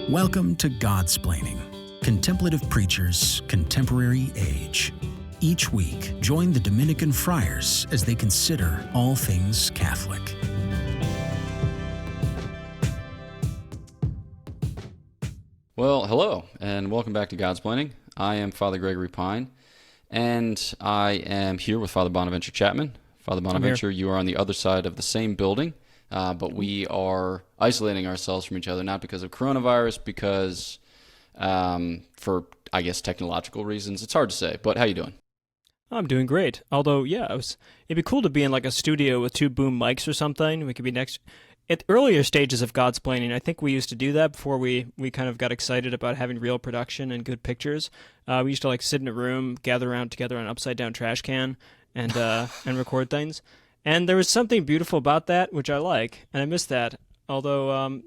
Welcome to Godsplaining, Contemplative Preachers, Contemporary Age. Each week, join the Dominican friars as they consider all things Catholic. Well, hello, and welcome back to Godsplaining. I am Father Gregory Pine, and I am here with Father Bonaventure Chapman. Father Bonaventure, you are on the other side of the same building, but we are isolating ourselves from each other, not because of coronavirus, because for, I guess, technological reasons. It's hard to say, but how you doing? I'm doing great. Although, it'd be cool to be in like a studio with two boom mics or something. We could be next at earlier stages of Godsplaining. I think we used to do that before we kind of got excited about having real production and good pictures. We used to like sit in a room, gather around together on an upside down trash can, and record things. And there was something beautiful about that, which I like, and I miss that. Although,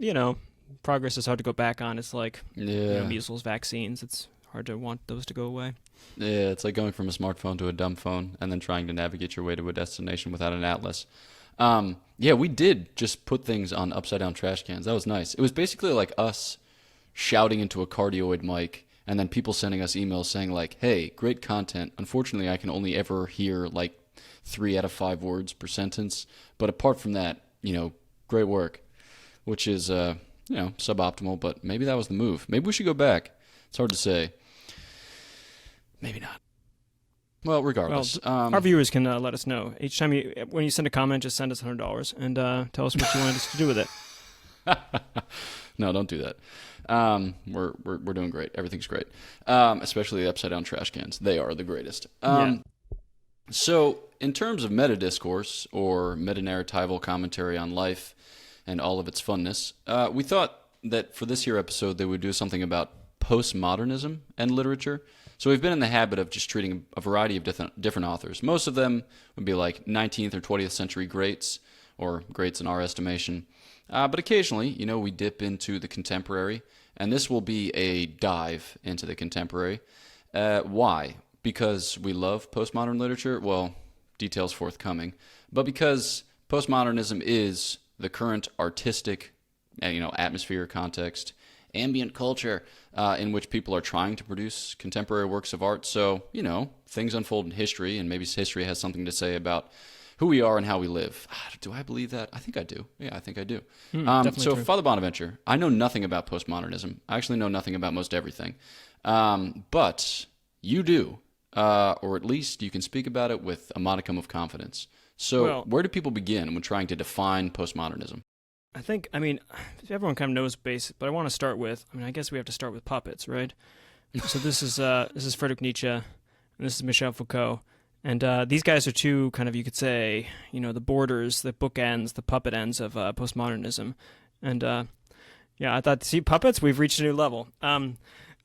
progress is hard to go back on. It's like measles, vaccines. It's hard to want those to go away. Yeah, it's like going from a smartphone to a dumb phone and then trying to navigate your way to a destination without an atlas. We did just put things on upside-down trash cans. That was nice. It was basically like us shouting into a cardioid mic and then people sending us emails saying like, hey, great content. Unfortunately, I can only ever hear like 3 out of 5 words per sentence. But apart from that, great work, which is, suboptimal, but maybe that was the move. Maybe we should go back. It's hard to say. Maybe not. Well, regardless. Our viewers can let us know. Each time when you send a comment, just send us $100 and tell us what you want us to do with it. No, don't do that. We're doing great. Everything's great. Especially the upside-down trash cans. They are the greatest. So, in terms of meta-discourse, or metanarratival commentary on life and all of its funness, we thought that for this here episode, they would do something about Post-Modernism and Literature. So we've been in the habit of just treating a variety of different authors. Most of them would be like 19th or 20th century greats, or greats in our estimation. But occasionally, we dip into the contemporary, and this will be a dive into the contemporary. Why? Because we love postmodern literature? Well, details forthcoming. But because postmodernism is the current artistic, atmosphere, context, ambient culture in which people are trying to produce contemporary works of art. So, things unfold in history, and maybe history has something to say about who we are and how we live. Do I believe that? I think I do. Yeah, I think I do. So, true. Father Bonaventure, I know nothing about postmodernism. I actually know nothing about most everything. But you do, or at least you can speak about it with a modicum of confidence. So, where do people begin when trying to define postmodernism? I think, everyone kind of knows basic, but I want to start with, I guess we have to start with puppets, right? So this is Friedrich Nietzsche, and this is Michel Foucault, and these guys are two kind of, you could say, the borders, the bookends, the puppet ends of postmodernism. And I thought, see, puppets, we've reached a new level.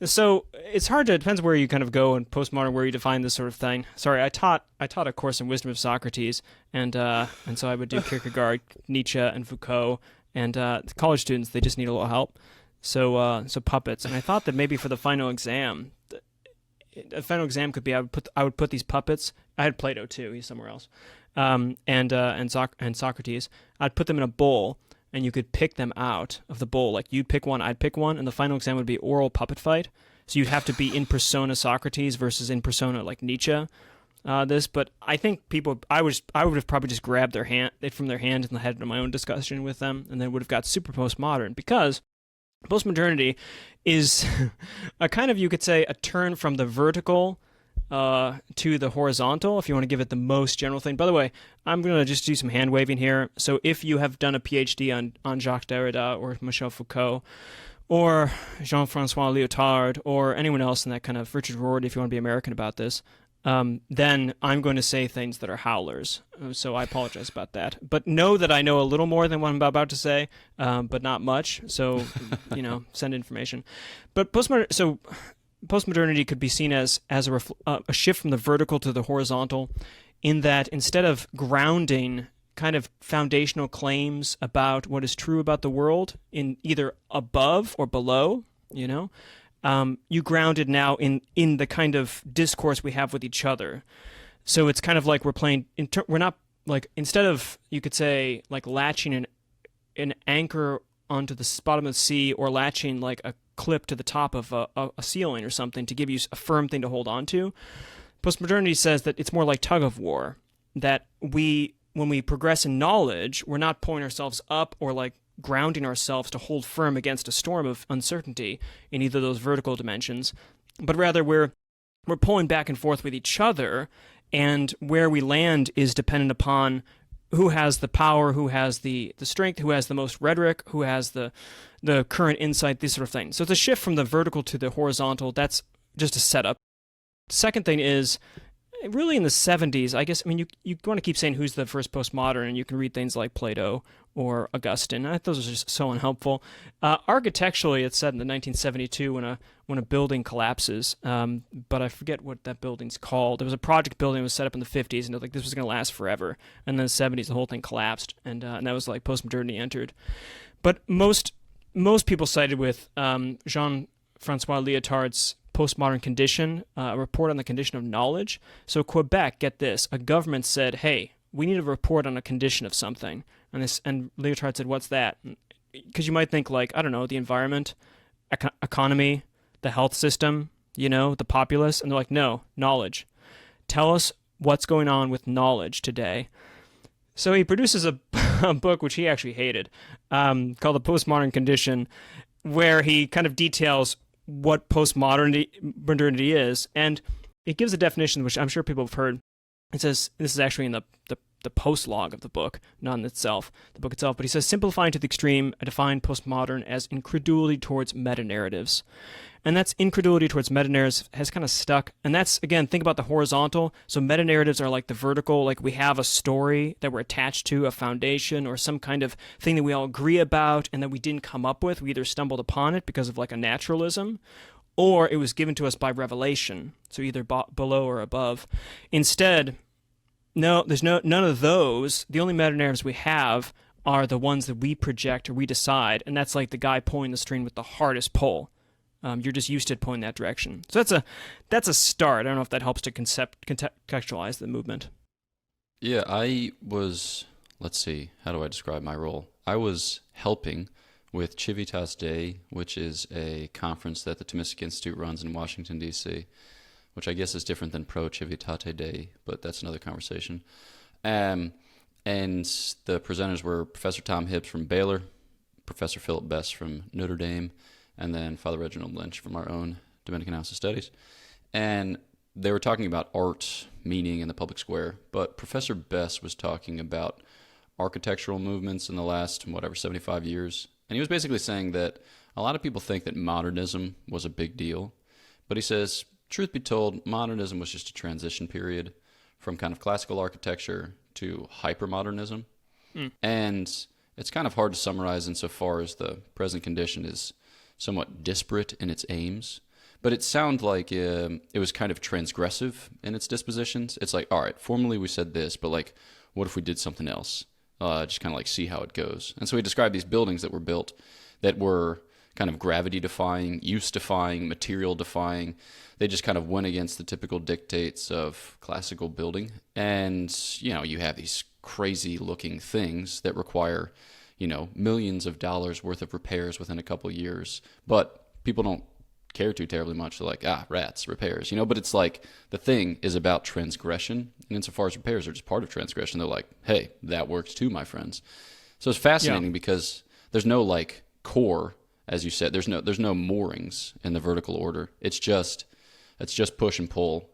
So it's hard to, it depends where you kind of go in postmodern, where you define this sort of thing. Sorry, I taught a course in Wisdom of Socrates, and so I would do Kierkegaard, Nietzsche, and Foucault. And college students, they just need a little help. So puppets. And I thought that maybe for the final exam, the final exam could be I would put these puppets. I had Plato too. He's somewhere else. And Socrates. I'd put them in a bowl, and you could pick them out of the bowl. Like you'd pick one, I'd pick one, and the final exam would be oral puppet fight. So you'd have to be in persona Socrates versus in persona like Nietzsche. But I think I would have probably just grabbed it from their hand and had into my own discussion with them, and then would have got super postmodern, because postmodernity is a kind of, you could say, a turn from the vertical to the horizontal, if you want to give it the most general thing. By the way, I'm going to just do some hand waving here. So if you have done a PhD on Jacques Derrida or Michel Foucault, or Jean-Francois Lyotard, or anyone else in that kind of, Richard Rorty, if you want to be American about this, then I'm going to say things that are howlers. So I apologize about that. But know that I know a little more than what I'm about to say, but not much. So, send information. But postmodernity could be seen as a shift from the vertical to the horizontal, in that instead of grounding kind of foundational claims about what is true about the world in either above or below, you ground it now in the kind of discourse we have with each other. So it's kind of like we're playing, we're not like, instead of, you could say, like latching an anchor onto the bottom of the sea, or latching like clip to the top of a ceiling or something to give you a firm thing to hold on to. Postmodernity says that it's more like tug of war, that when we progress in knowledge, we're not pulling ourselves up or like grounding ourselves to hold firm against a storm of uncertainty in either of those vertical dimensions, but rather we're pulling back and forth with each other, and where we land is dependent upon who has the power, who has the strength, who has the most rhetoric, who has the current insight, these sort of things. So it's a shift from the vertical to the horizontal. That's just a setup. Second thing is, really in the 70s, I guess, I mean, you want to keep saying who's the first postmodern, and you can read things like Plato or Augustine. Those are just so unhelpful. Architecturally, it's said in the 1972 when a building collapses, but I forget what that building's called. There was a project building that was set up in the 50s, and like this was going to last forever. And then in the 70s, the whole thing collapsed, and that was like postmodernity entered. But most people sided with Jean-Francois Lyotard's Postmodern Condition, a report on the condition of knowledge. So Quebec, get this, a government said, hey, we need a report on a condition of something. And Lyotard said, what's that? Because you might think like, I don't know, the environment, economy, the health system, the populace. And they're like, no, knowledge. Tell us what's going on with knowledge today. So he produces a book, which he actually hated, called The Postmodern Condition, where he kind of details what postmodernity is, and it gives a definition which I'm sure people have heard. It says, this is actually in the post-log of the book, not in itself, the book itself, but he says, simplifying to the extreme, I define postmodern as incredulity towards metanarratives. And that's incredulity towards metanarratives has kind of stuck. And that's, again, think about the horizontal. So metanarratives are like the vertical, like we have a story that we're attached to, a foundation, or some kind of thing that we all agree about and that we didn't come up with. We either stumbled upon it because of like a naturalism, or it was given to us by revelation. So either below or above. Instead, no, there's none of those. The only metanarratives we have are the ones that we project or we decide, and that's like the guy pulling the string with the hardest pull. You're just used to pulling that direction. So that's a start. I don't know if that helps to contextualize the movement. Yeah, let's see, how do I describe my role? I was helping with Civitas Day, which is a conference that the Thomistic Institute runs in Washington, D.C., which I guess is different than Pro Civitate Day, but that's another conversation. And the presenters were Professor Tom Hibbs from Baylor, Professor Philip Best from Notre Dame, and then Father Reginald Lynch from our own Dominican House of Studies. And they were talking about art, meaning in the public square, but Professor Best was talking about architectural movements in the last, 75 years. And he was basically saying that a lot of people think that modernism was a big deal, but he says, truth be told, modernism was just a transition period from kind of classical architecture to hypermodernism. And it's kind of hard to summarize insofar as the present condition is somewhat disparate in its aims, but it sounded like it was kind of transgressive in its dispositions. It's like, all right, formally we said this, but like, what if we did something else? Just kind of like see how it goes. And so he described these buildings that were built that were kind of gravity-defying, use-defying, material-defying. They just kind of went against the typical dictates of classical building. And, you have these crazy-looking things that require millions of dollars worth of repairs within a couple years, but people don't care too terribly much. They're like, rats, repairs, but it's like the thing is about transgression, and insofar as repairs are just part of transgression, they're like, hey, that works too, my friends. So it's fascinating because there's no like core, as you said, there's no moorings in the vertical order. It's just push and pull,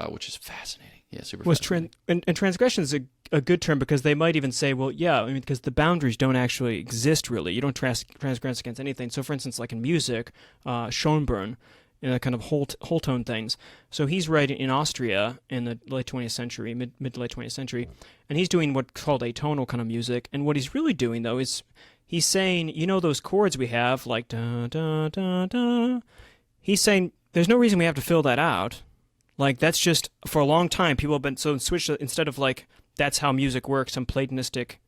which is fascinating. Yeah, super fascinating. And transgression is a good term because they might even say, well, yeah, because the boundaries don't actually exist really. You don't transgress against anything. So, for instance, like in music, Schoenbrunn, kind of whole tone things. So he's writing in Austria in the late 20th century, mid to late 20th century, and he's doing what's called atonal kind of music. And what he's really doing, though, is he's saying, those chords we have, like da, da, da, da. He's saying there's no reason we have to fill that out. Like, that's just, for a long time, people have been, so switched, instead of like, that's how music works, some Platonistic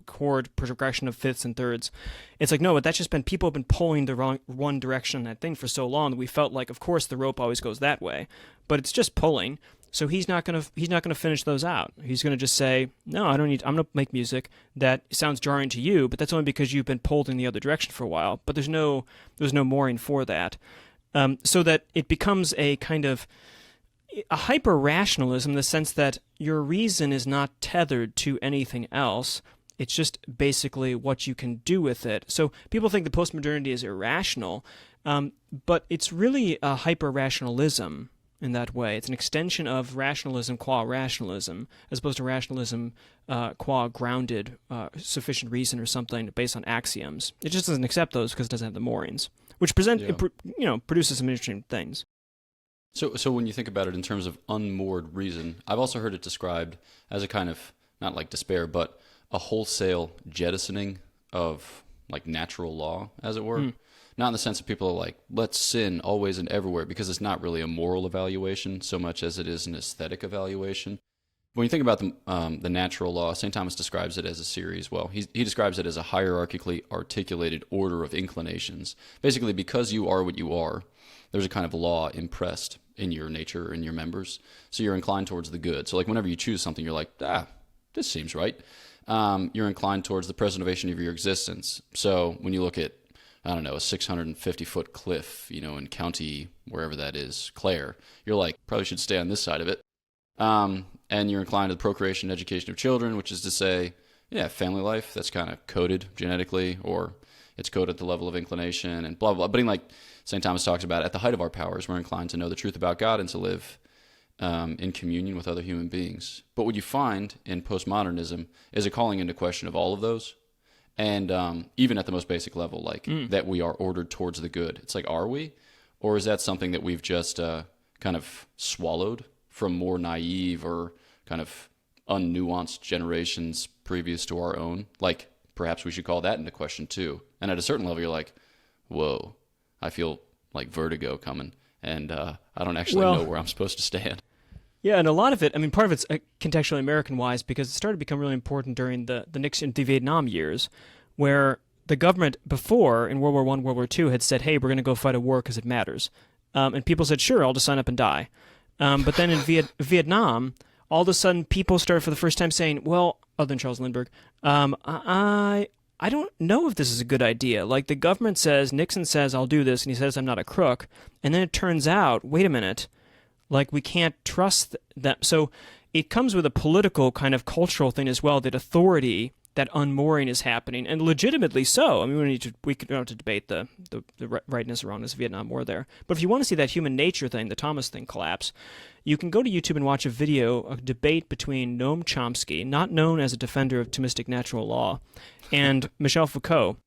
chord progression of fifths and thirds. It's like, no, but that's just been, people have been pulling the wrong one direction on that thing for so long that we felt like, of course, the rope always goes that way, but it's just pulling. So he's not gonna finish those out. He's gonna just say, no, I'm gonna make music that sounds jarring to you, but that's only because you've been pulled in the other direction for a while. But there's no mooring for that, so that it becomes a kind of a hyper-rationalism in the sense that your reason is not tethered to anything else. It's just basically what you can do with it. So people think the postmodernity is irrational, but it's really a hyper-rationalism in that way. It's an extension of rationalism qua rationalism, as opposed to rationalism qua grounded sufficient reason or something based on axioms. It just doesn't accept those because it doesn't have the moorings, which produces some interesting things. So when you think about it in terms of unmoored reason, I've also heard it described as a kind of, not like despair, but a wholesale jettisoning of like natural law, as it were. Not in the sense that people are like, let's sin always and everywhere, because it's not really a moral evaluation so much as it is an aesthetic evaluation. When you think about the natural law, St. Thomas describes it as a series. Well, he describes it as a hierarchically articulated order of inclinations. Basically, because you are what you are, there's a kind of law impressed in your nature, in your members. So you're inclined towards the good. So like whenever you choose something, you're like, this seems right. You're inclined towards the preservation of your existence. So when you look at, I don't know, a 650-foot cliff, in county, wherever that is, Clare, you're like, probably should stay on this side of it. And you're inclined to the procreation and education of children, which is to say, family life, that's kind of coded genetically, or it's coded at the level of inclination and blah, blah, blah. But like St. Thomas talks about, at the height of our powers, we're inclined to know the truth about God and to live in communion with other human beings. But what you find in postmodernism is a calling into question of all of those. And even at the most basic level, like that we are ordered towards the good. It's like, are we? Or is that something that we've just kind of swallowed from more naive or kind of unnuanced generations previous to our own? Like, perhaps we should call that into question too. And at a certain level, you're like, whoa, I feel like vertigo coming. And I don't actually know where I'm supposed to stand. Yeah, and a lot of it, part of it's contextually American-wise because it started to become really important during the Vietnam years, where the government before, in World War I, World War II, had said, hey, we're going to go fight a war because it matters. And people said, sure, I'll just sign up and die. But then in Vietnam, all of a sudden, people started for the first time saying, well, other than Charles Lindbergh, I don't know if this is a good idea. Like, the government says, Nixon says, I'll do this, and he says I'm not a crook. And then it turns out, wait a minute, like, we can't trust them. So it comes with a political kind of cultural thing as well, that authority, that unmooring is happening, and legitimately so. We don't have to debate the rightness or wrongness of Vietnam War there. But if you want to see that human nature thing, the Thomas thing collapse, you can go to YouTube and watch a debate between Noam Chomsky, not known as a defender of Thomistic natural law, and Michel Foucault.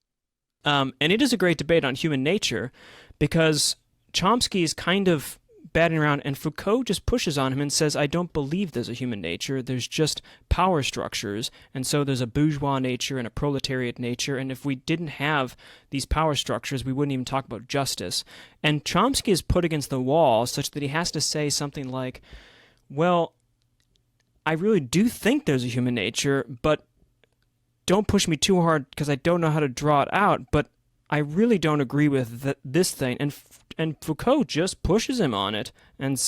And it is a great debate on human nature, because Chomsky is kind of batting around, and Foucault just pushes on him and says, I don't believe there's a human nature, there's just power structures, and so there's a bourgeois nature and a proletariat nature, and if we didn't have these power structures, we wouldn't even talk about justice. And Chomsky is put against the wall such that he has to say something like, well, I really do think there's a human nature, but don't push me too hard because I don't know how to draw it out, but I really don't agree with this thing. And Foucault just pushes him on it and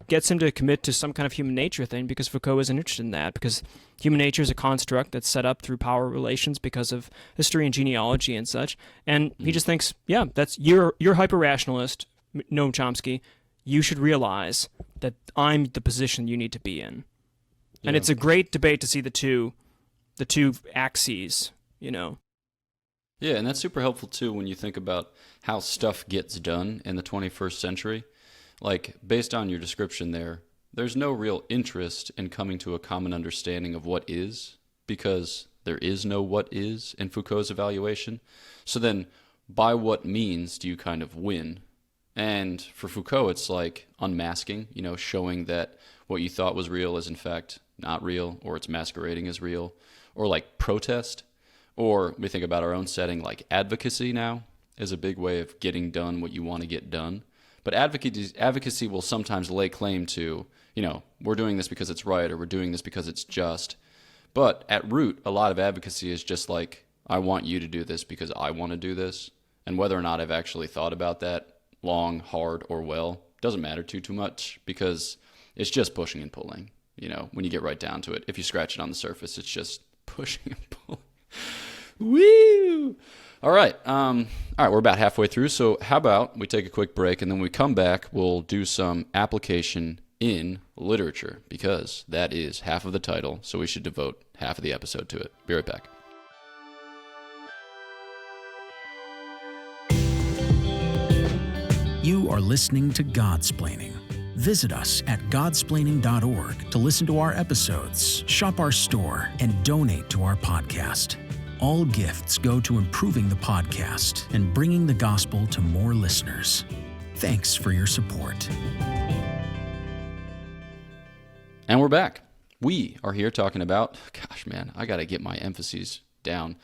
gets him to commit to some kind of human nature thing, because Foucault isn't interested in that, because human nature is a construct that's set up through power relations because of history and genealogy and such. And he just thinks, you're hyper-rationalist, Noam Chomsky. You should realize that I'm the position you need to be in. Yeah. And it's a great debate to see the two axes, Yeah, and that's super helpful too when you think about how stuff gets done in the 21st century. Like, based on your description there's no real interest in coming to a common understanding of what is, because there is no what is in Foucault's evaluation. So then, by what means do you kind of win? And for Foucault, it's like unmasking, showing that what you thought was real is in fact not real, or it's masquerading as real, or like protest. Or we think about our own setting, like advocacy now is a big way of getting done what you want to get done. But advocacy will sometimes lay claim to, we're doing this because it's right, or we're doing this because it's just. But at root, a lot of advocacy is just like, I want you to do this because I want to do this. And whether or not I've actually thought about that long, hard, or well, doesn't matter too much, because it's just pushing and pulling. When you get right down to it, if you scratch it on the surface, it's just pushing and pulling. Woo! All right. We're about halfway through. So how about we take a quick break, and then when we come back, we'll do some application in literature, because that is half of the title. So we should devote half of the episode to it. Be right back. You are listening to Godsplaining. Visit us at godsplaining.org to listen to our episodes, shop our store, and donate to our podcast. All gifts go to improving the podcast and bringing the gospel to more listeners. Thanks for your support. And we're back. We are here talking about, gosh, man, I got to get my emphases down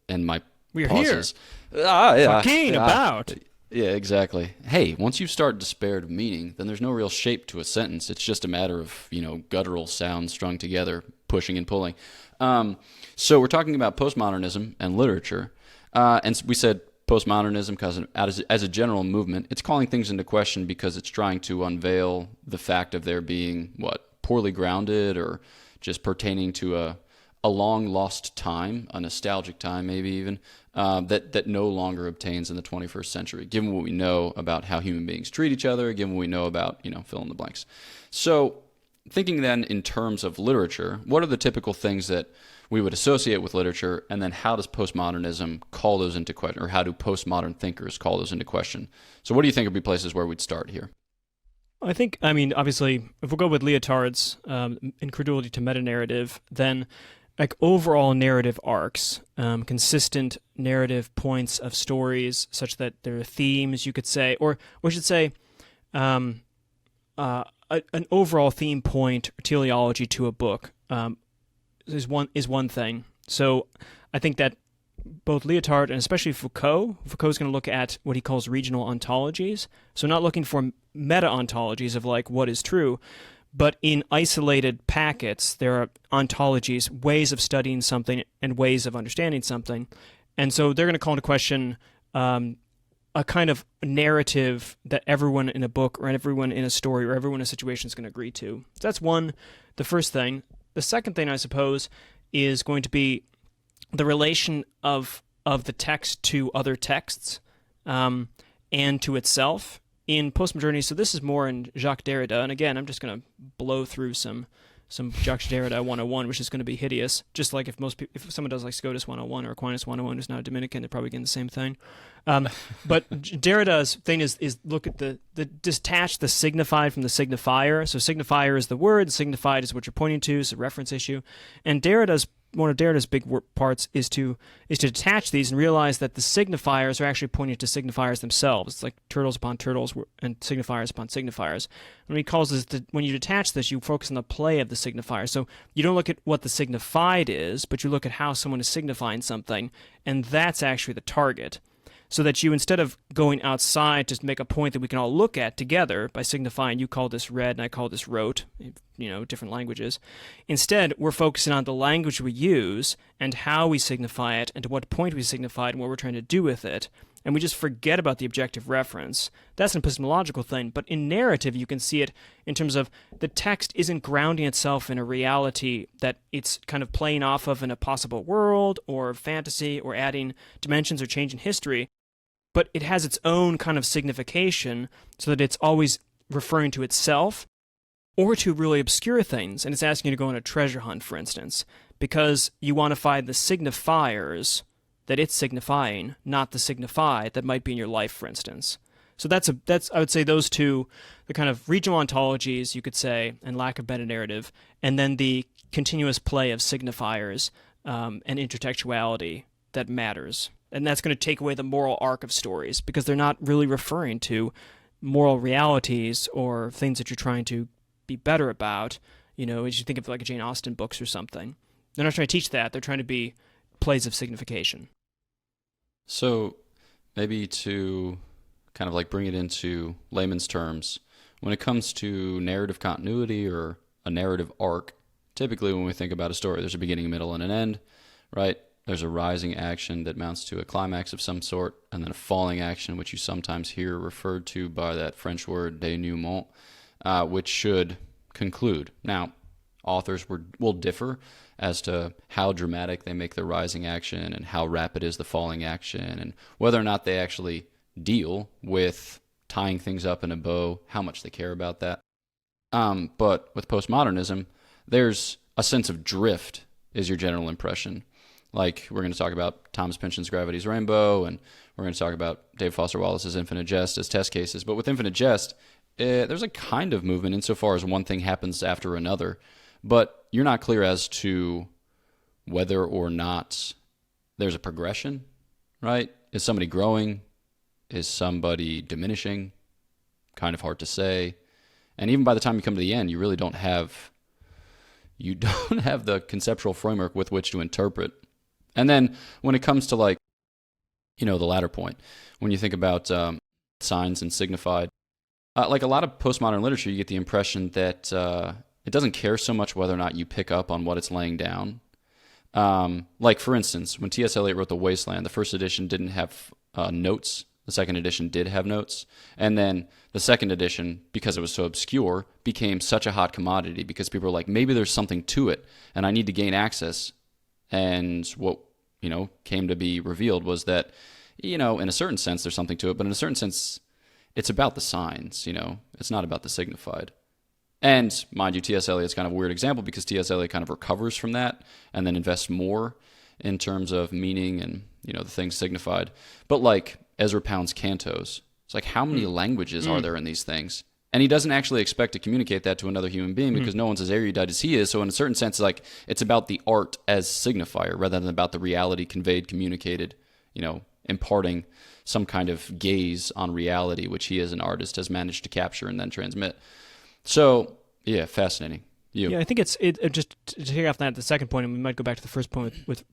and my We're pauses. Here. Talking about. Yeah, exactly. Hey, once you start despair of meaning, then there's no real shape to a sentence. It's just a matter of, guttural sounds strung together, pushing and pulling. So we're talking about postmodernism and literature. And we said postmodernism because as a general movement, it's calling things into question because it's trying to unveil the fact of there being, poorly grounded or just pertaining to a long lost time, a nostalgic time maybe even, that no longer obtains in the 21st century, given what we know about how human beings treat each other, given what we know about, fill in the blanks. So thinking then in terms of literature, what are the typical things that we would associate with literature, and then how does postmodernism call those into question, or how do postmodern thinkers call those into question? So what do you think would be places where we'd start here? Obviously, if we'll go with Lyotard's incredulity to metanarrative, then overall narrative arcs, consistent narrative points of stories, such that there are themes, you could say, or we should say an overall theme point or teleology to a book is one thing. So I think that both Lyotard and especially Foucault's going to look at what he calls regional ontologies. So not looking for meta-ontologies of what is true, but in isolated packets, there are ontologies, ways of studying something and ways of understanding something. And so they're going to call into question a kind of narrative that everyone in a book or everyone in a story or everyone in a situation is going to agree to. So that's the first thing. The second thing, I suppose, is going to be the relation of the text to other texts and to itself in postmodernity. So this is more in Jacques Derrida, and again, I'm just going to blow through some Jacques Derrida 101, which is going to be hideous. Just like if someone does Scotus 101 or Aquinas 101, who's not a Dominican, they're probably getting the same thing. But Derrida's thing is look at the detach the signified from the signifier. So signifier is the word, signified is what you're pointing to, it's a reference issue. And one of Derrida's big parts is to detach these and realize that the signifiers are actually pointing to signifiers themselves. It's like turtles upon turtles and signifiers upon signifiers. And he calls this, when you detach this, you focus on the play of the signifier. So you don't look at what the signified is, but you look at how someone is signifying something, and that's actually the target. So that you, instead of going outside to make a point that we can all look at together by signifying, you call this red and I call this wrote, different languages. Instead, we're focusing on the language we use and how we signify it and to what point we signify it and what we're trying to do with it. And we just forget about the objective reference. That's an epistemological thing. But in narrative, you can see it in terms of the text isn't grounding itself in a reality that it's kind of playing off of in a possible world or fantasy or adding dimensions or changing history. But it has its own kind of signification so that it's always referring to itself or to really obscure things. And it's asking you to go on a treasure hunt, for instance, because you want to find the signifiers that it's signifying, not the signified that might be in your life, for instance. So that's I would say those two, the kind of regional ontologies, you could say, and lack of meta-narrative, and then the continuous play of signifiers and intertextuality that matters. And that's going to take away the moral arc of stories because they're not really referring to moral realities or things that you're trying to be better about. As you think of Jane Austen books or something. They're not trying to teach that. They're trying to be plays of signification. So maybe to kind of bring it into layman's terms, when it comes to narrative continuity or a narrative arc, typically when we think about a story, there's a beginning, middle, and an end, right? There's a rising action that mounts to a climax of some sort, and then a falling action, which you sometimes hear referred to by that French word denouement, which should conclude. Now, authors will differ as to how dramatic they make the rising action and how rapid is the falling action, and whether or not they actually deal with tying things up in a bow, how much they care about that. But with postmodernism, there's a sense of drift is your general impression. Like, we're going to talk about Thomas Pynchon's Gravity's Rainbow, and we're going to talk about Dave Foster Wallace's Infinite Jest as test cases. But with Infinite Jest, there's a kind of movement insofar as one thing happens after another, but you're not clear as to whether or not there's a progression, right? Is somebody growing? Is somebody diminishing? Kind of hard to say. And even by the time you come to the end, you really don't have the conceptual framework with which to interpret. And then when it comes to, like, the latter point, when you think about signs and signified, like a lot of postmodern literature, you get the impression that it doesn't care so much whether or not you pick up on what it's laying down. Like, for instance, when T.S. Eliot wrote The Wasteland, the first edition didn't have notes. The second edition did have notes. And then the second edition, because it was so obscure, became such a hot commodity because people were like, maybe there's something to it, and I need to gain access. And what, came to be revealed was that, in a certain sense, there's something to it, but in a certain sense, it's about the signs, It's not about the signified. And, mind you, T.S. Eliot's kind of a weird example because T.S. Eliot kind of recovers from that and then invests more in terms of meaning and, the things signified. But, like, Ezra Pound's cantos, it's like, how many languages are there in these things? And he doesn't actually expect to communicate that to another human being because no one's as erudite as he is. So in a certain sense, like, it's about the art as signifier rather than about the reality conveyed, communicated, imparting some kind of gaze on reality, which he as an artist has managed to capture and then transmit. So, yeah, fascinating. Yeah, I think it just to take off that, the second point, and we might go back to the first point with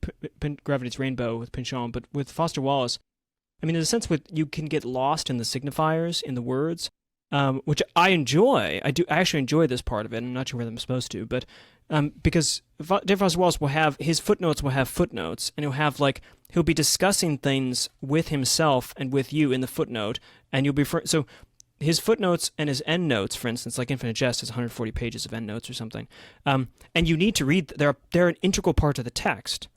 Gravity's Rainbow with Pynchon, but with Foster Wallace, I mean, in a sense, you can get lost in the signifiers, in the words, which I enjoy. I actually enjoy this part of it. I'm not sure whether I'm supposed to, but because Dave Foster Wallace will have his footnotes, and he'll be discussing things with himself and with you in the footnote, and you'll be so his footnotes and his endnotes, for instance, like Infinite Jest has 140 pages of endnotes or something, and you need to read. They're an integral part of the text.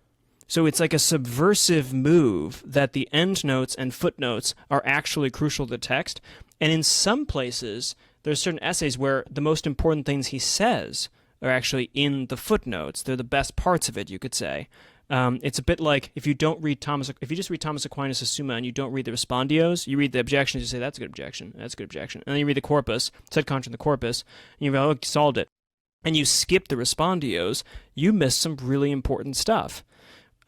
So it's like a subversive move that the endnotes and footnotes are actually crucial to the text. And in some places, there's certain essays where the most important things he says are actually in the footnotes. They're the best parts of it, you could say. It's a bit like if you just read Thomas Aquinas' Summa and you don't read the respondios, you read the objections, you say, that's a good objection, that's a good objection. And then you read the corpus, sed contra in the corpus, and you go, oh, solved it. And you skip the respondios, you miss some really important stuff.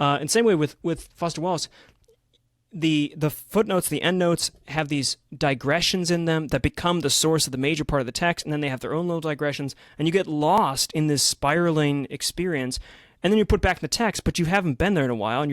And same way with Foster Wallace, the footnotes, the endnotes have these digressions in them that become the source of the major part of the text, and then they have their own little digressions, and you get lost in this spiraling experience, and then you're put back in the text, but you haven't been there in a while, and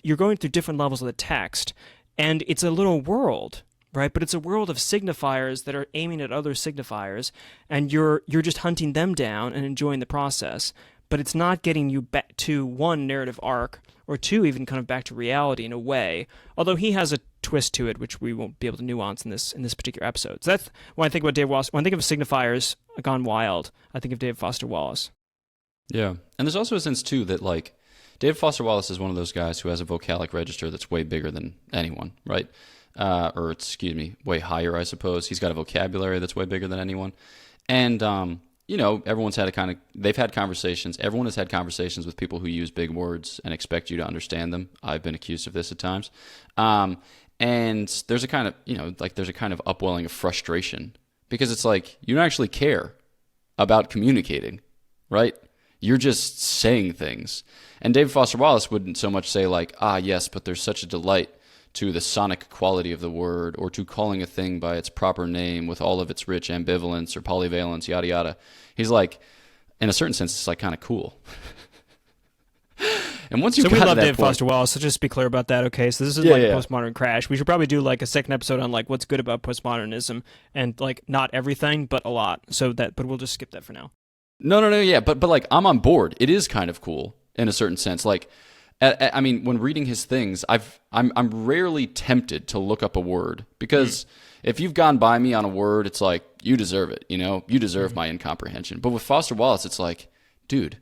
you're going through different levels of the text, and it's a little world, right? But it's a world of signifiers that are aiming at other signifiers, and you're just hunting them down and enjoying the process. But it's not getting you back to one narrative arc, or two even kind of back to reality in a way, although he has a twist to it, which we won't be able to nuance in this particular episode. So that's when I think about Dave Wallace. When I think of signifiers gone wild, I think of Dave Foster Wallace. Yeah, and there's also a sense, too, that, like, Dave Foster Wallace is one of those guys who has a vocalic register that's way bigger than anyone, right? Way higher, I suppose. He's got a vocabulary that's way bigger than anyone. And, everyone has had conversations with people who use big words and expect you to understand them. I've been accused of this at times. And there's a kind of, upwelling of frustration because it's like, you don't actually care about communicating, right? You're just saying things. And David Foster Wallace wouldn't so much say like, yes, but there's such a delight to the sonic quality of the word, or to calling a thing by its proper name with all of its rich ambivalence or polyvalence, yada yada. He's like, in a certain sense, it's like kind of cool. And once you so got we love to that David point, Foster Wallace. So just be clear about that. Okay, so this is postmodern crash. We should probably do like a second episode on like what's good about postmodernism and like not everything, but a lot. But we'll just skip that for now. No, yeah, but like I'm on board. It is kind of cool in a certain sense. Like, I mean, when reading his things, I'm rarely tempted to look up a word because if you've gone by me on a word, it's like you deserve it. You deserve my incomprehension. But with Foster Wallace, it's like, dude,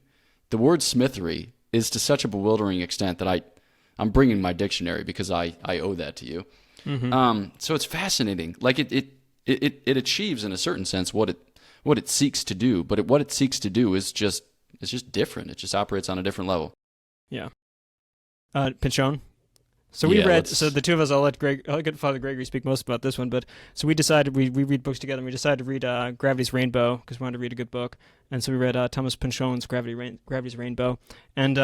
the word smithery is to such a bewildering extent that I'm bringing my dictionary because I owe that to you. So it's fascinating. Like it achieves in a certain sense what it seeks to do, but what it seeks to do is just different. It just operates on a different level. Yeah. Pinchon. So we read. So the two of us. I'll let Father Gregory speak most about this one. But so we decided we read books together. And we decided to read Gravity's Rainbow because we wanted to read a good book. And so we read Thomas Pinchon's Gravity's Rainbow. And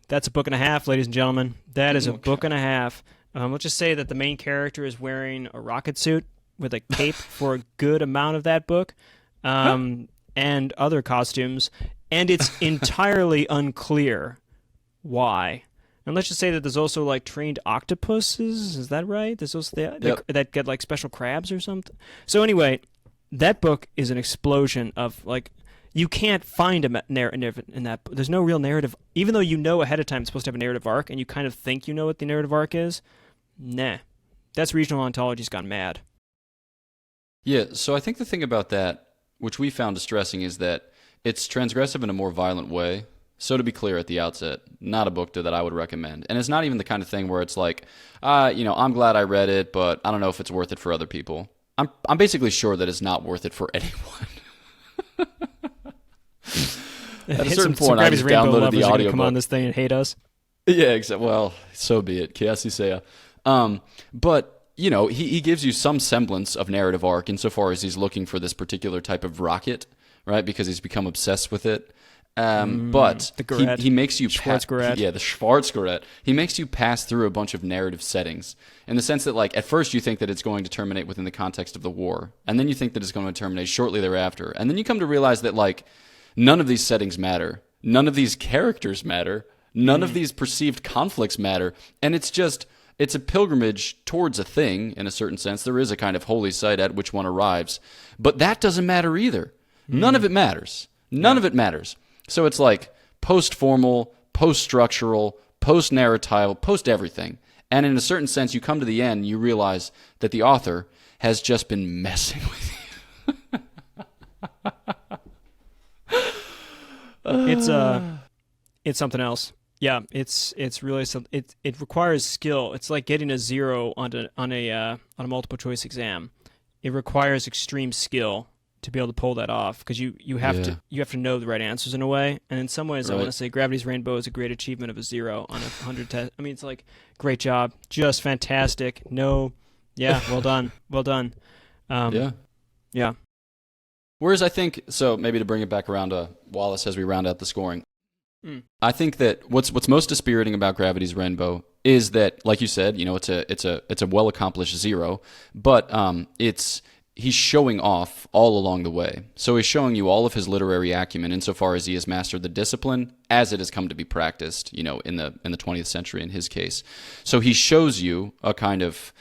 that's a book and a half, ladies and gentlemen. That is a book and a half. Let's just say that the main character is wearing a rocket suit with a cape for a good amount of that book, and other costumes, and it's entirely unclear why. And let's just say that there's also like trained octopuses. Is that right? There's also that get like special crabs or something. So anyway, that book is an explosion of like you can't find a narrative in that. There's no real narrative, even though you know ahead of time it's supposed to have a narrative arc, and you kind of think you know what the narrative arc is. Nah, that's regional ontologies gone mad. Yeah, so I think the thing about that, which we found distressing, is that it's transgressive in a more violent way. So to be clear at the outset, not a book that I would recommend. And it's not even the kind of thing where it's like, I'm glad I read it, but I don't know if it's worth it for other people. I'm basically sure that it's not worth it for anyone. At a certain point, I just downloaded the audiobook. Come on this thing and hate us. Yeah, exactly. Well, so be it. Kiasi But he gives you some semblance of narrative arc insofar as he's looking for this particular type of rocket, right? Because he's become obsessed with it. But he makes you the Schwarzgerät. He makes you pass through a bunch of narrative settings in the sense that, like, at first you think that it's going to terminate within the context of the war, and then you think that it's going to terminate shortly thereafter, and then you come to realize that, like, none of these settings matter, none of these characters matter, none of these perceived conflicts matter, and it's a pilgrimage towards a thing, in a certain sense. There is a kind of holy site at which one arrives. But that doesn't matter either. None of it matters. None of it matters. So it's like post-formal, post-structural, post-narratival, post-everything. And in a certain sense, you come to the end, you realize that the author has just been messing with you. It's something else. Yeah, it's really something. It requires skill. It's like getting a 0 on a multiple choice exam. It requires extreme skill to be able to pull that off because you have to know the right answers in a way. And in some ways, right. I want to say Gravity's Rainbow is a great achievement of a 0 on a 100 test. I mean, it's like great job, just fantastic. Well done. Yeah. Whereas I think so. Maybe to bring it back around to Wallace as we round out the scoring. I think that what's most dispiriting about Gravity's Rainbow is that, like you said, it's a well accomplished 0, but he's showing off all along the way. So he's showing you all of his literary acumen insofar as he has mastered the discipline as it has come to be practiced, in the 20th century in his case. So he shows you a kind of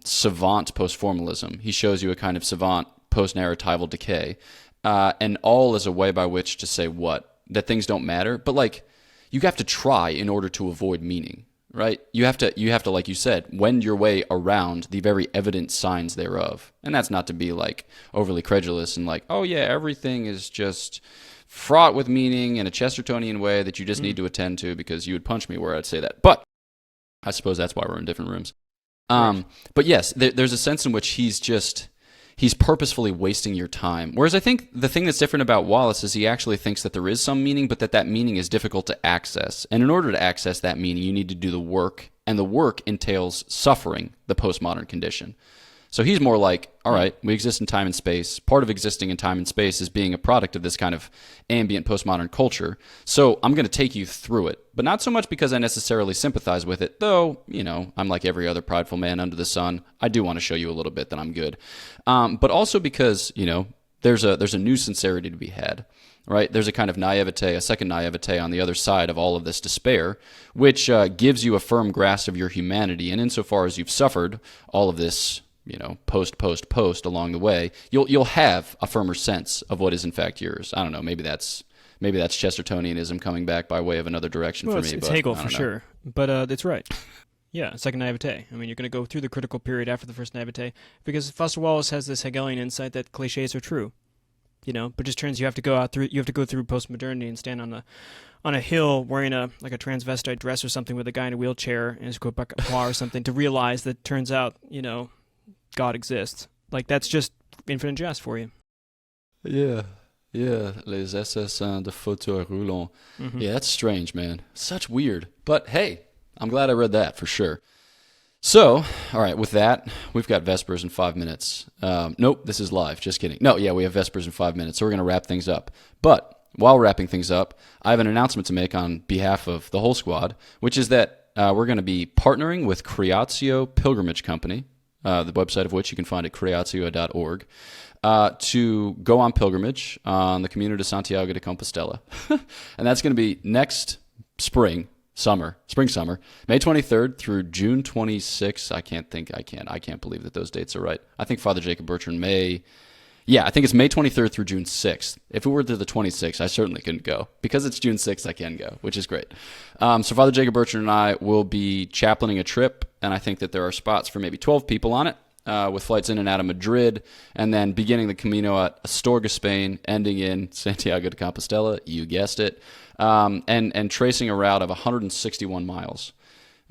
savant post-formalism. He shows you a kind of savant post-narratival decay, and all as a way by which to say what? That things don't matter, but like you have to try in order to avoid meaning, right? You have to, like you said, wend your way around the very evident signs thereof. And that's not to be like overly credulous and like, oh yeah, everything is just fraught with meaning in a Chestertonian way that you just need to attend to because you would punch me where I'd say that. But I suppose that's why we're in different rooms. Right. But yes, there's a sense in which he's purposefully wasting your time. Whereas I think the thing that's different about Wallace is he actually thinks that there is some meaning, but that meaning is difficult to access. And in order to access that meaning, you need to do the work, and the work entails suffering the postmodern condition. So he's more like, all right, we exist in time and space. Part of existing in time and space is being a product of this kind of ambient postmodern culture. So I'm going to take you through it, but not so much because I necessarily sympathize with it, though, I'm like every other prideful man under the sun. I do want to show you a little bit that I'm good. But also because, there's a new sincerity to be had, right? There's a kind of naivete, a second naivete on the other side of all of this despair, which gives you a firm grasp of your humanity. And insofar as you've suffered all of this post along the way, you'll have a firmer sense of what is in fact yours. I don't know. Maybe that's Chestertonianism coming back by way of another direction for me. It's Hegel for sure, but it's right. Yeah, second naivete. I mean, you're going to go through the critical period after the first naivete because Foster Wallace has this Hegelian insight that cliches are true, but just turns you have to go through post-modernity and stand on a hill wearing a transvestite dress or something with a guy in a wheelchair and his Quebec or something to realize that turns out God exists. Like that's just infinite jest for you. Yeah, les assassins de fauteuil roulant. Mm-hmm. Yeah, that's strange, man. Such weird. But hey, I'm glad I read that for sure. So, all right, with that, we've got Vespers in 5 minutes. Nope, this is live. Just kidding. No, yeah, we have Vespers in 5 minutes, so we're going to wrap things up. But while wrapping things up, I have an announcement to make on behalf of the whole squad, which is that we're going to be partnering with Creatio Pilgrimage Company, the website of which you can find at creatio.org, to go on pilgrimage on the Camino de Santiago de Compostela. And that's going to be next spring, summer, May 23rd through June 26th. I can't believe that those dates are right. I think Father Jacob Bertrand I think it's May 23rd through June 6th. If it were to the 26th, I certainly couldn't go. Because it's June 6th, I can go, which is great. So Father Jacob Bertrand and I will be chaplaining a trip, and I think that there are spots for maybe 12 people on it, with flights in and out of Madrid, and then beginning the Camino at Astorga, Spain, ending in Santiago de Compostela, you guessed it, and tracing a route of 161 miles,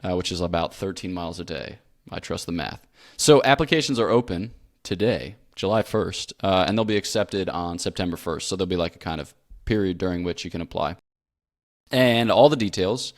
which is about 13 miles a day. I trust the math. So applications are open today, July 1st, and they'll be accepted on September 1st. So there'll be like a kind of period during which you can apply. And all the details,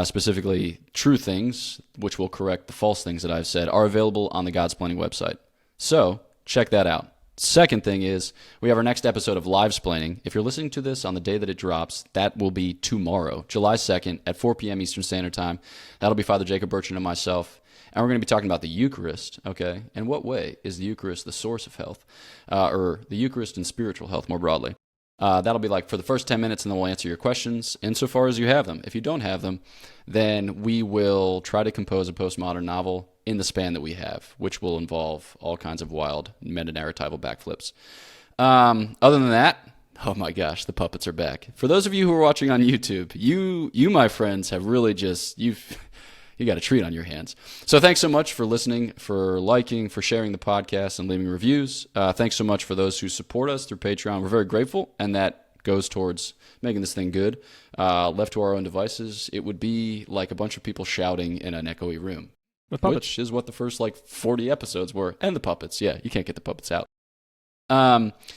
specifically true things, which will correct the false things that I've said, are available on the Godsplaining website. So check that out. Second thing is, we have our next episode of Livesplaining. If you're listening to this on the day that it drops, that will be tomorrow, July 2nd at 4 p.m. Eastern Standard Time. That'll be Father Jacob Bertrand and myself. And we're going to be talking about the Eucharist, okay? In what way is the Eucharist the source of health, or the Eucharist and spiritual health more broadly? That'll be like for the first 10 minutes, and then we'll answer your questions insofar as you have them. If you don't have them, then we will try to compose a postmodern novel in the span that we have, which will involve all kinds of wild metanarratival backflips. Other than that, oh my gosh, the puppets are back. For those of you who are watching on YouTube, you my friends, have really just, you got a treat on your hands. So thanks so much for listening, for liking, for sharing the podcast, and leaving reviews. Thanks so much for those who support us through Patreon. We're very grateful, and that goes towards making this thing good. Left to our own devices, it would be like a bunch of people shouting in an echoey room. With puppets. Which is what the first 40 episodes were. And the puppets. Yeah, you can't get the puppets out.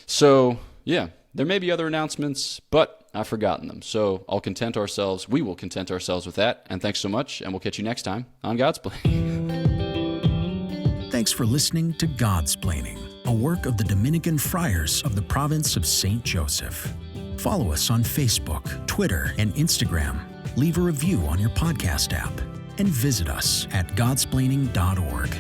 So, yeah, there may be other announcements, but I've forgotten them. So we will content ourselves with that. And thanks so much, and we'll catch you next time on Godsplaining. Thanks for listening to Godsplaining, a work of the Dominican friars of the province of St. Joseph. Follow us on Facebook, Twitter, and Instagram. Leave a review on your podcast app. And visit us at godsplaining.org.